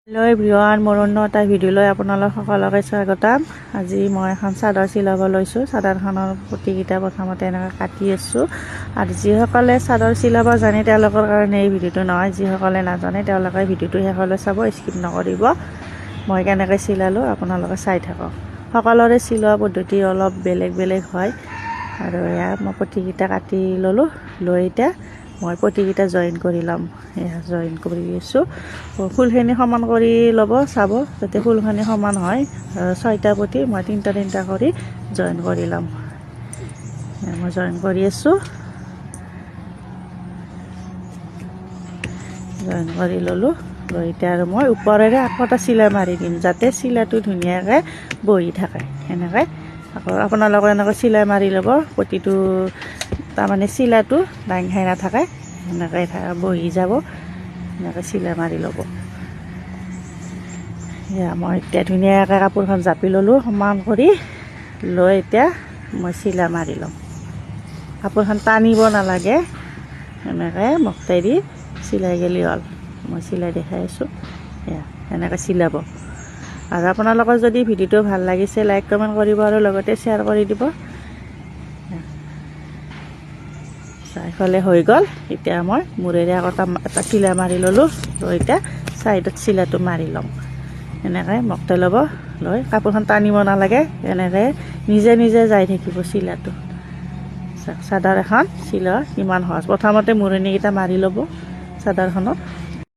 Hello' everyone, মোৰ অন্য এটা ভিডিঅ'লৈ আপোনালোক সকলোকে স্বাগতম। আজি মই এখন চাদৰ চিলাব লৈছোঁ। চাদৰখনৰ পটিকেইটা প্ৰথমতে এনেকৈ কাটি আছোঁ। আৰু যিসকলে চাদৰ চিলাব জানে তেওঁলোকৰ কাৰণে এই ভিডিঅ'টো নহয়। যিসকলে নাজানে তেওঁলোকে ভিডিঅ'টো শেষলৈ চাব, স্কিপ নকৰিব। মই কেনেকৈ চিলালোঁ আপোনালোকে চাই থাকক। সকলোৰে চিলোৱা পদ্ধতি অলপ বেলেগ বেলেগ হয়। আৰু এয়া মই পটিকেইটা কাটি ল'লোঁ। লৈ এতিয়া মই পটিকেইটা জইন কৰি ল'ম। এয়া জইন কৰি আছোঁ। ফুলখিনি সমান কৰি ল'ব, চাব যাতে ফুলখিনি সমান হয়। 6টা পটি মই তিনিটা কৰি জইন কৰি ল'ম। মই জইন কৰি আছোঁ। জইন কৰি ল'লোঁ। লৈ এতিয়া আৰু মই ওপৰেৰে আকৌ এটা চিলাই মাৰি দিম, যাতে চিলাইটো ধুনীয়াকৈ বহি থাকে। সেনেকৈ আকৌ আপোনালোকে এনেকৈ চিলাই মাৰি ল'ব। পটিটো তাৰমানে চিলাইটো দাং খাই নাথাকে, সেনেকৈ বহি যাব। এনেকৈ চিলাই মাৰি ল'ব। এয়া মই এতিয়া ধুনীয়াকৈ কাপোৰখন জাপি ল'লোঁ সমান কৰি। লৈ এতিয়া মই চিলাই মাৰি ল'ম। কাপোৰখন টানিব নালাগে, এনেকৈ মকটাই চিলাই গ'লেই হ'ল। মই চিলাই দেখাই আছোঁ। এয়া এনেকৈ চিলাব। আৰু আপোনালোকৰ যদি ভিডিঅ'টো ভাল লাগিছে লাইক কমেণ্ট কৰিব আৰু লগতে শ্বেয়াৰ কৰি দিব। এইফালে হৈ গ'ল। এতিয়া মই মূৰেৰে আকৌ এটা চিলাই মাৰি ল'লোঁ। লৈ এতিয়া ছাইডত চিলাইটো মাৰি ল'ম। এনেকৈ মকটাই ল'ব। লৈ কাপোৰখন টানিব নালাগে, এনেকৈ নিজে নিজে যাই থাকিব চিলাইটো। চাদৰ এখন চিলোৱা কিমান সহজ। প্ৰথমতে মূৰণিকেইটা মাৰি ল'ব চাদৰখনত।